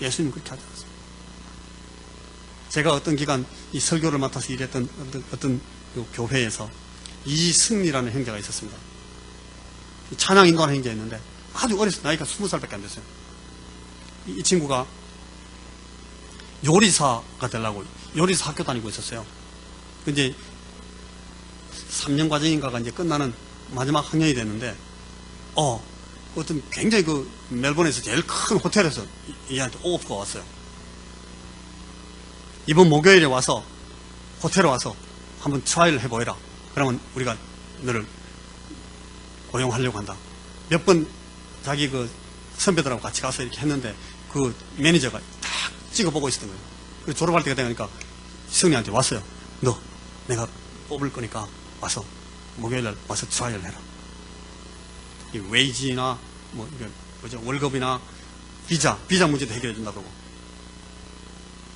예수님은 그렇게 하지 않았습니다. 제가 어떤 기간 이 설교를 맡아서 일했던 어떤 교회에서 이승리라는 형제가 있었습니다. 찬양 인도하는 형제였는데 아주 어렸어요. 나이가 20살밖에 안 됐어요. 이 친구가 요리사가 되려고 요리사 학교 다니고 있었어요. 이제 3년 과정인가가 이제 끝나는 마지막 학년이 됐는데 어떤 굉장히 그 멜번에서 제일 큰 호텔에서 이한테 오프가 왔어요. 이번 목요일에 와서 호텔에 와서 한번 트라이를 해보이라. 그러면 우리가 너를 고용하려고 한다. 몇 번 자기 그 선배들하고 같이 가서 이렇게 했는데 그 매니저가 딱 찍어보고 있었던 거예요. 그래서 졸업할 때가 되니까 승리한테 왔어요. 너 내가 뽑을 거니까 와서 목요일날 와서 트라이를 해라. 이 웨이지나 뭐 이게 뭐죠, 월급이나 비자 문제도 해결해 준다고.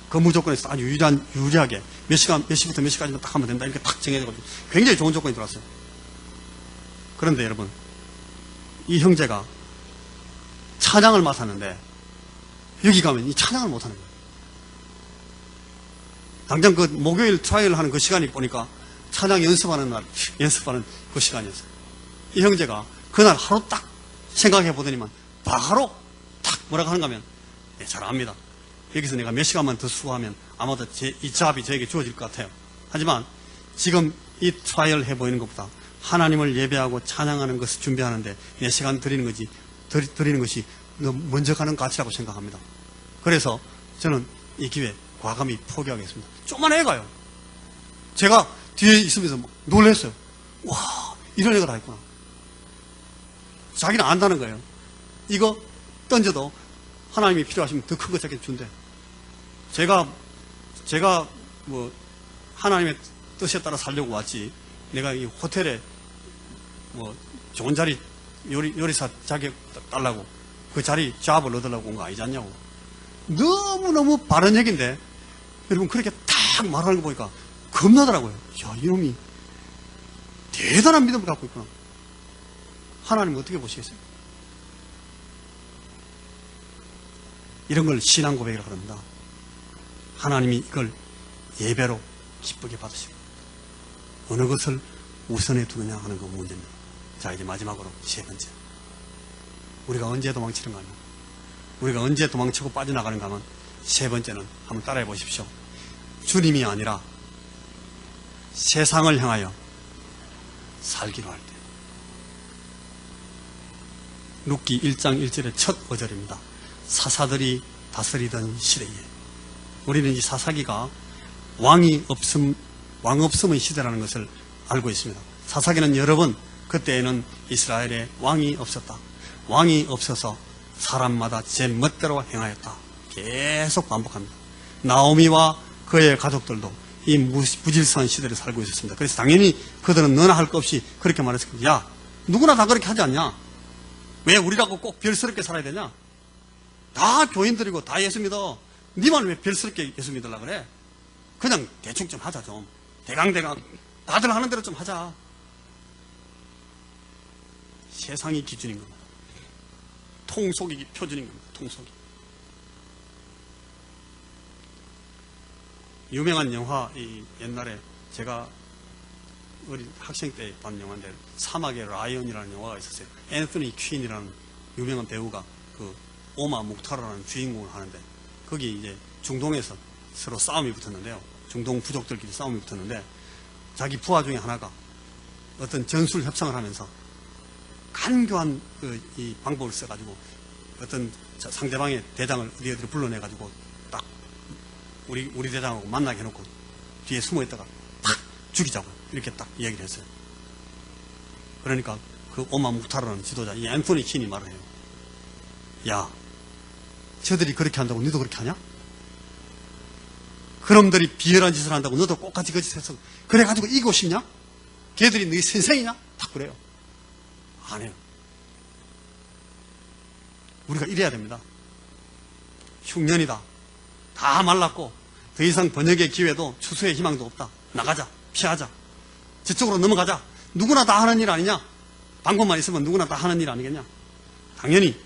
근무 조건에서 아주 유리하게 몇 시부터 몇 시까지만 딱 하면 된다 이렇게 딱 정해져가지고 굉장히 좋은 조건이 들어왔어요. 그런데 여러분, 이 형제가 찬양을 맡았는데 여기 가면 이 찬양을 못하는 거예요. 당장 그 목요일 트라이를 하는 그 시간이 보니까 찬양 연습하는 그 시간이었어요. 이 형제가 그날 하루 딱 생각해 보더니만 바로 딱 뭐라고 하는가 하면 잘 압니다. 여기서 내가 몇 시간만 더 수고하면 아마도 이 잡이 저에게 주어질 것 같아요. 하지만 지금 이 트라이얼 해보이는 것보다 하나님을 예배하고 찬양하는 것을 준비하는데 내 시간 드리는 것이 먼저 가는 가치라고 생각합니다. 그래서 저는 이 기회 과감히 포기하겠습니다. 조그만 애가요. 제가 뒤에 있으면서 놀랐어요. 와, 이런 애가 다 있구나. 자기는 안다는 거예요. 이거 던져도 하나님이 필요하시면 더 큰 거 자기 준대. 제가 뭐 하나님의 뜻에 따라 살려고 왔지. 내가 이 호텔에 뭐 좋은 자리 요리사 자격 달라고 그 자리 잡을 얻으려고 온 거 아니지 않냐고. 너무너무 바른 얘기인데 여러분 그렇게 딱 말하는 거 보니까 겁나더라고요. 야, 이놈이 대단한 믿음을 갖고 있구나. 하나님 어떻게 보시겠어요? 이런 걸 신앙 고백이라고 합니다. 하나님이 이걸 예배로 기쁘게 받으시고 어느 것을 우선에 두느냐 하는 거 문제입니다. 자, 이제 마지막으로 세 번째. 우리가 언제 도망치는가 하면, 우리가 언제 도망치고 빠져나가는가 하면 세 번째는 한번 따라해 보십시오. 주님이 아니라 세상을 향하여 살기로 할 때. 룻기 1장 1절의 첫 어절입니다. 사사들이 다스리던 시대에. 우리는 이 사사기가 왕 없음의 시대라는 것을 알고 있습니다. 사사기는 여러 번 그때에는 이스라엘에 왕이 없었다. 왕이 없어서 사람마다 제 멋대로 행하였다. 계속 반복합니다. 나오미와 그의 가족들도 이 무질서한 시대를 살고 있었습니다. 그래서 당연히 그들은 너나 할 것 없이 그렇게 말했을 겁니다. 야, 누구나 다 그렇게 하지 않냐? 왜 우리라고 꼭 별스럽게 살아야 되냐? 다 교인들이고 다 예수 믿어. 니만 왜 별스럽게 예수 믿으려고 그래? 그냥 대충 좀 하자 좀. 대강대강 다들 하는 대로 좀 하자. 세상이 기준인 겁니다. 통속이 표준인 겁니다. 통속이. 유명한 영화, 옛날에 제가 어린 학생 때 본 영화인데 사막의 라이언이라는 영화가 있었어요. 앤서니 퀸이라는 유명한 배우가 그 오마 묵타르라는 주인공을 하는데 거기 이제 중동에서 서로 싸움이 붙었는데요. 중동 부족들끼리 싸움이 붙었는데 자기 부하 중에 하나가 어떤 전술 협상을 하면서 간교한 이 방법을 써가지고 어떤 상대방의 대장을 어디로 불러내가지고 딱 우리 대장하고 만나게 해놓고 뒤에 숨어있다가 탁 죽이자고 이렇게 딱 이야기를 했어요. 그러니까 그 오마 묵타르라는 지도자 이 앤토니 킨이 말을 해요. 야, 저들이 그렇게 한다고 너도 그렇게 하냐? 그놈들이 비열한 짓을 한다고 너도 똑같이 그 짓을 해서 그래가지고 이기고 싶냐? 걔들이 너희 선생이냐? 딱 그래요. 안 해요. 우리가 이래야 됩니다. 흉년이다. 다 말랐고 더 이상 번역의 기회도 추수의 희망도 없다. 나가자. 피하자. 저쪽으로 넘어가자. 누구나 다 하는 일 아니냐? 방법만 있으면 누구나 다 하는 일 아니겠냐? 당연히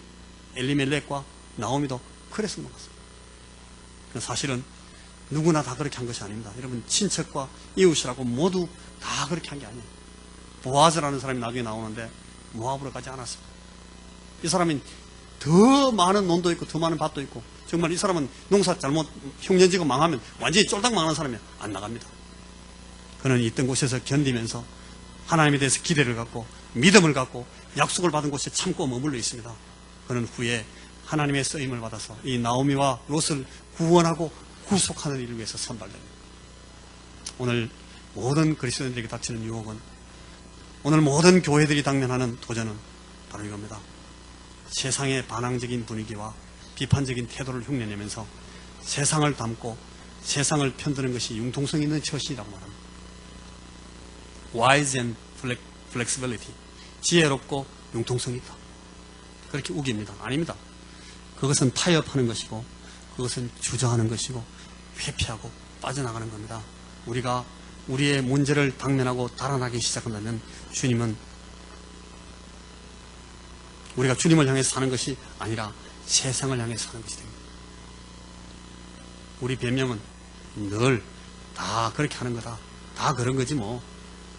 엘리멜렉과 나오미도 그래서 넘어갔습니다. 사실은 누구나 다 그렇게 한 것이 아닙니다. 여러분 친척과 이웃이라고 모두 다 그렇게 한 게 아니에요. 보아즈라는 사람이 나중에 나오는데 모압으로 가지 않았습니다. 이 사람은 더 많은 논도 있고 더 많은 밭도 있고 정말 이 사람은 농사 잘못 흉년지고 망하면 완전히 쫄딱 망하는 사람이 안 나갑니다. 그는 있던 곳에서 견디면서 하나님에 대해서 기대를 갖고 믿음을 갖고 약속을 받은 곳에 참고 머물러 있습니다. 그는 후에 하나님의 쓰임을 받아서 이 나오미와 롯을 구원하고 구속하는 일을 위해서 선발됩니다. 오늘 모든 그리스도인들에게 닥치는 유혹은, 오늘 모든 교회들이 당면하는 도전은 바로 이겁니다. 세상의 반항적인 분위기와 비판적인 태도를 흉내내면서 세상을 담고 세상을 편드는 것이 융통성 있는 처신이라고 말합니다. Wise and flexibility. 지혜롭고 융통성이 있다. 그렇게 우깁니다. 아닙니다. 그것은 타협하는 것이고 그것은 주저하는 것이고 회피하고 빠져나가는 겁니다. 우리가 우리의 문제를 당면하고 달아나기 시작한다면 주님은 우리가 주님을 향해서 사는 것이 아니라 세상을 향해서 사는 것이 됩니다. 우리 변명은 늘 다 그렇게 하는 거다. 다 그런 거지 뭐.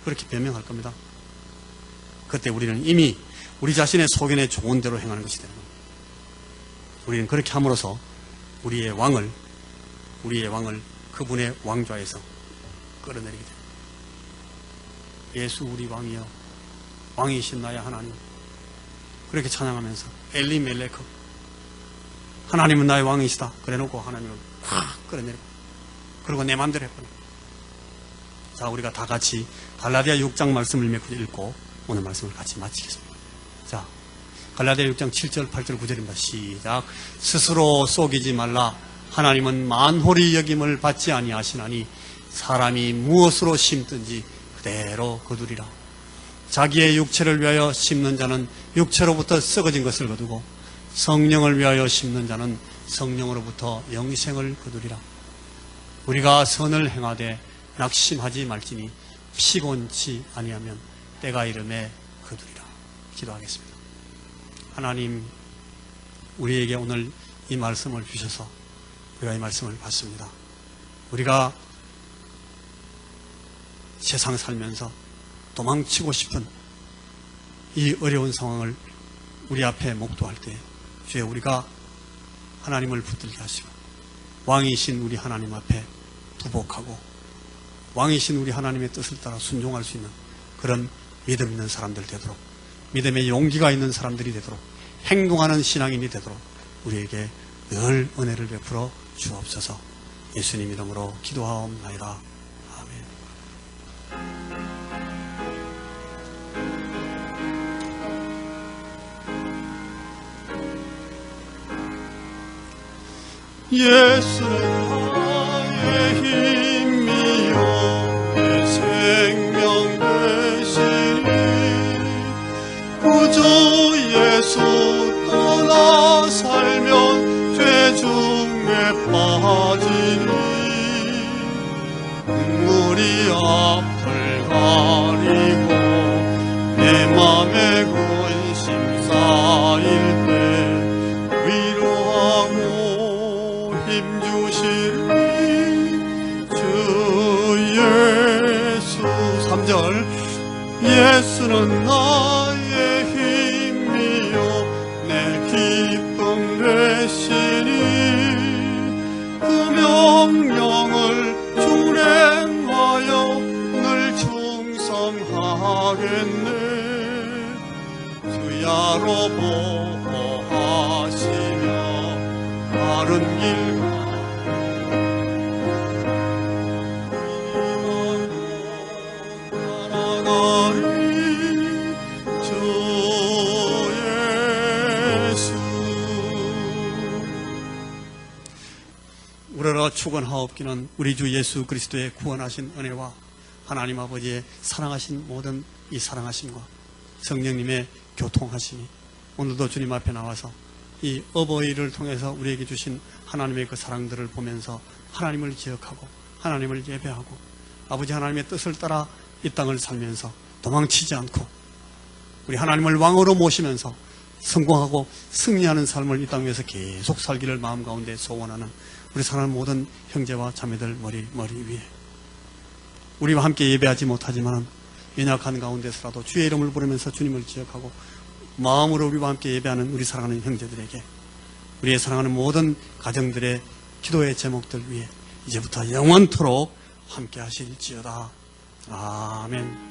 그렇게 변명할 겁니다. 그때 우리는 이미 우리 자신의 소견에 좋은 대로 행하는 것이 되는 겁니다. 우리는 그렇게 함으로써 우리의 왕을 그분의 왕좌에서 끌어내리게 됩니다. 예수 우리 왕이여, 왕이신 나의 하나님. 그렇게 찬양하면서 엘리멜레크, 하나님은 나의 왕이시다 그래놓고 하나님을 확 끌어내리고 그리고 내 마음대로 해버려. 자, 우리가 다 같이 갈라디아 6장 말씀을 몇 구 읽고 오늘 말씀을 같이 마치겠습니다. 자, 갈라디아 6장 7절 8절 9절입니다. 시작. 스스로 속이지 말라. 하나님은 만홀히 여김을 받지 아니하시나니 사람이 무엇으로 심든지 그대로 거두리라. 자기의 육체를 위하여 심는 자는 육체로부터 썩어진 것을 거두고 성령을 위하여 심는 자는 성령으로부터 영생을 거두리라. 우리가 선을 행하되 낙심하지 말지니 피곤치 아니하면 때가 이름에 거두리라. 기도하겠습니다. 하나님, 우리에게 오늘 이 말씀을 주셔서 우리가 이 말씀을 받습니다. 우리가 세상 살면서 도망치고 싶은 이 어려운 상황을 우리 앞에 목도할 때 주여 우리가 하나님을 붙들게 하시고 왕이신 우리 하나님 앞에 부복하고 왕이신 우리 하나님의 뜻을 따라 순종할 수 있는 그런 믿음 있는 사람들 되도록, 믿음의 용기가 있는 사람들이 되도록, 행동하는 신앙인이 되도록 우리에게 늘 은혜를 베풀어 주옵소서. 예수님 이름으로 기도하옵나이다. 아멘. 예수는 나의 힘이요 내 생명 되시니 구주 예수 떠나 살면 죄 중에 빠 4절 예수는 나의 힘이요 내 기쁨 되시니 그 명령을 준행하여 늘 충성하겠네. 주야로 보호하시며 바른 길과 나아가리. 주 예수 우러러 축원하옵기는 우리 주 예수 그리스도의 구원하신 은혜와 하나님 아버지의 사랑하신 모든 이 사랑하심과 성령님의 교통하심이 오늘도 주님 앞에 나와서 이 어버이를 통해서 우리에게 주신 하나님의 그 사랑들을 보면서 하나님을 기억하고 하나님을 예배하고 아버지 하나님의 뜻을 따라 이 땅을 살면서 도망치지 않고 우리 하나님을 왕으로 모시면서 성공하고 승리하는 삶을 이 땅 위에서 계속 살기를 마음 가운데 소원하는 우리 사랑하는 모든 형제와 자매들 머리 위에 우리와 함께 예배하지 못하지만 연약한 가운데서라도 주의 이름을 부르면서 주님을 기억하고 마음으로 우리와 함께 예배하는 우리 사랑하는 형제들에게 우리의 사랑하는 모든 가정들의 기도의 제목들 위에 이제부터 영원토록 함께 하실지어다. 아멘.